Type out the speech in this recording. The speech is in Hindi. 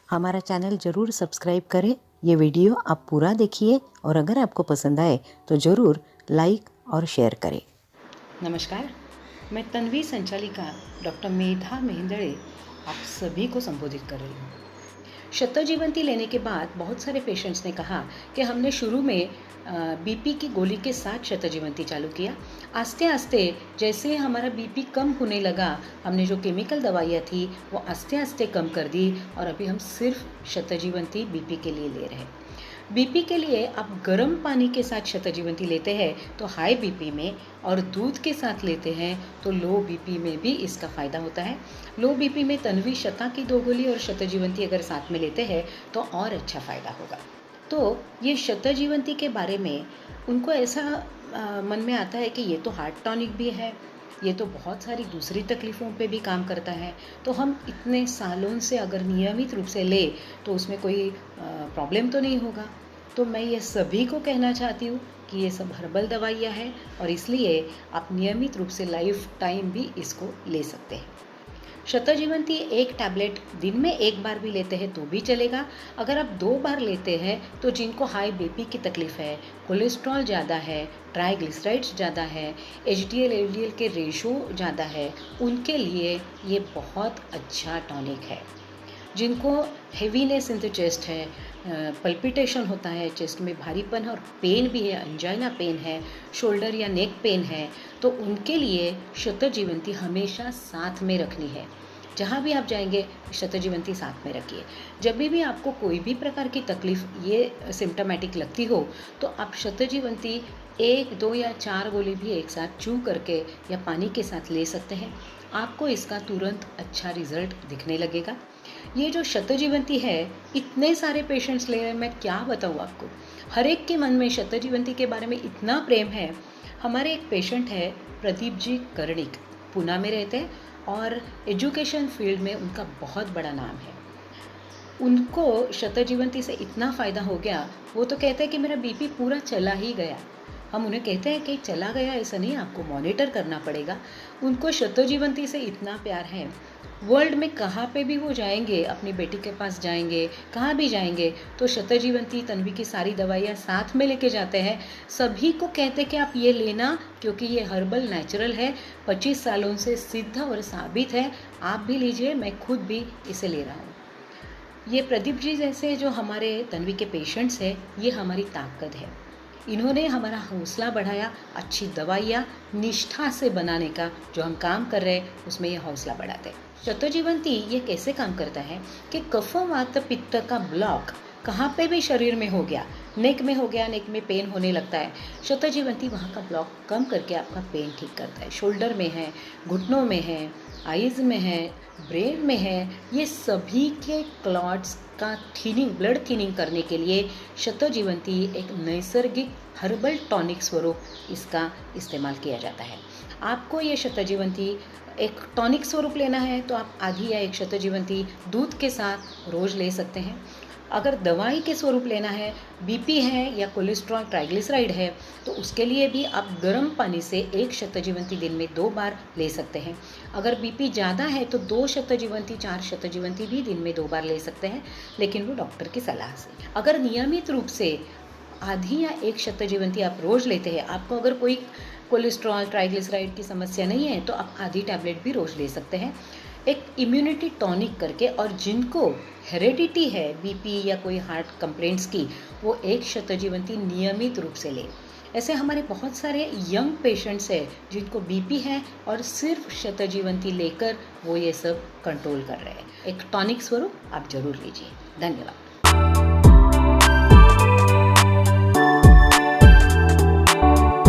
हमारा चैनल ज़रूर सब्सक्राइब करें। ये वीडियो आप पूरा देखिए और अगर आपको पसंद आए तो ज़रूर लाइक और शेयर करें। नमस्कार, मैं तन्वी संचालिका डॉक्टर मेधा मेहंदड़े आप सभी को संबोधित कर रही हूँ। शतजीवंती लेने के बाद बहुत सारे पेशेंट्स ने कहा कि हमने शुरू में बीपी की गोली के साथ शतजीवंती चालू किया। आस्ते आस्ते जैसे हमारा बीपी कम होने लगा, हमने जो केमिकल दवाइयाँ थी वो आस्ते आस्ते कम कर दी और अभी हम सिर्फ शतजीवंती बीपी के लिए ले रहे हैं। बीपी के लिए आप गर्म पानी के साथ शतजीवंती लेते हैं तो हाई बीपी में, और दूध के साथ लेते हैं तो लो बीपी में भी इसका फ़ायदा होता है। लो बीपी में तन्वी शता की 2 गोली और शतजीवंती अगर साथ में लेते हैं तो और अच्छा फ़ायदा होगा। तो ये शतजीवंती के बारे में उनको ऐसा मन में आता है कि ये तो हार्ट टॉनिक भी है, ये तो बहुत सारी दूसरी तकलीफ़ों पे भी काम करता है, तो हम इतने सालों से अगर नियमित रूप से ले तो उसमें कोई प्रॉब्लम तो नहीं होगा। तो मैं ये सभी को कहना चाहती हूँ कि ये सब हर्बल दवाइयाँ हैं और इसलिए आप नियमित रूप से लाइफ टाइम भी इसको ले सकते हैं। शतजीवंती एक टैबलेट दिन में 1 बार भी लेते हैं तो भी चलेगा। अगर आप 2 बार लेते हैं तो जिनको हाई बीपी की तकलीफ है, कोलेस्ट्रॉल ज़्यादा है, ट्राइग्लिसराइड्स ज़्यादा है, एचडीएल एलडीएल के रेशो ज़्यादा है, उनके लिए ये बहुत अच्छा टॉनिक है। जिनको हेवीनेस इन द चेस्ट है, पल्पिटेशन होता है, चेस्ट में भारीपन है और पेन भी है, अंजाइना पेन है, शोल्डर या नेक पेन है, तो उनके लिए शतजीवंती हमेशा साथ में रखनी है। जहाँ भी आप जाएंगे शतजीवंती साथ में रखिए। जब भी आपको कोई भी प्रकार की तकलीफ़ ये सिम्टोमेटिक लगती हो तो आप शतजीवंती 1, 2 या 4 गोली भी एक साथ चू करके या पानी के साथ ले सकते हैं। आपको इसका तुरंत अच्छा रिजल्ट दिखने लगेगा। ये जो शतजीवंती है इतने सारे पेशेंट्स ले रहे हैं, मैं क्या बताऊँ आपको। हर एक के मन में शतजीवंती के बारे में इतना प्रेम है। हमारे एक पेशेंट है प्रदीप जी कर्णिक, पूना में रहते हैं और एजुकेशन फील्ड में उनका बहुत बड़ा नाम है। उनको शतजीवंती से इतना फ़ायदा हो गया, वो तो कहते हैं कि मेरा बीपी पूरा चला ही गया। हम उन्हें कहते हैं कि चला गया ऐसा नहीं, आपको मॉनिटर करना पड़ेगा। उनको शतजीवंती से इतना प्यार है। वर्ल्ड में कहाँ पे भी वो जाएंगे, अपनी बेटी के पास जाएंगे, कहाँ भी जाएंगे तो शतजीवंती तन्वी की सारी दवाइयाँ साथ में लेके जाते हैं। सभी को कहते हैं कि आप ये लेना क्योंकि ये हर्बल नेचुरल है, 25 सालों से सिद्ध और साबित है, आप भी लीजिए, मैं खुद भी इसे ले रहा हूँ। ये प्रदीप जी जैसे जो हमारे तन्वी के पेशेंट्स हैं, ये हमारी ताकत है। इन्होंने हमारा हौसला बढ़ाया, अच्छी दवाइयाँ निष्ठा से बनाने का जो हम काम कर रहे हैं उसमें ये हौसला बढ़ाते हैं। शतजीवंती ये कैसे काम करता है कि कफ वात पित्त का ब्लॉक कहाँ पे भी शरीर में हो गया, नेक में हो गया, नेक में पेन होने लगता है, शतजीवंती वहाँ का ब्लॉक कम करके आपका पेन ठीक करता है। शोल्डर में है, घुटनों में है, आइज़ में है, ब्रेन में है, ये सभी के क्लॉट्स का थिनिंग, ब्लड थिनिंग करने के लिए शतजीवंती एक नैसर्गिक हर्बल टॉनिक स्वरूप इसका इस्तेमाल किया जाता है। आपको ये शतजीवंती एक टॉनिक स्वरूप लेना है तो आप आधी या 1 शतजीवंती दूध के साथ रोज़ ले सकते हैं। अगर दवाई के स्वरूप लेना है, बीपी है या कोलेस्ट्रॉल ट्राइग्लिसराइड है, तो उसके लिए भी आप गर्म पानी से 1 शतजीवंती दिन में 2 बार ले सकते हैं। अगर बीपी ज़्यादा है तो 2 शतजीवंती 4 शतजीवंती भी दिन में 2 बार ले सकते हैं, लेकिन वो डॉक्टर की सलाह से। अगर नियमित रूप से आधी या 1 शतजीवंती आप रोज़ लेते हैं, आपको अगर कोई कोलेस्ट्रॉल ट्राइग्लिसराइड की समस्या नहीं है तो आप आधी टैबलेट भी रोज़ ले सकते हैं, एक इम्यूनिटी टॉनिक करके। और जिनको हेरेडिटी है बीपी या कोई हार्ट कंप्लेंट्स की, वो 1 शतजीवंती नियमित रूप से ले। ऐसे हमारे बहुत सारे यंग पेशेंट्स हैं जिनको बीपी है और सिर्फ शतजीवंती लेकर वो ये सब कंट्रोल कर रहे हैं। एक टॉनिक स्वरूप आप जरूर लीजिए। धन्यवाद।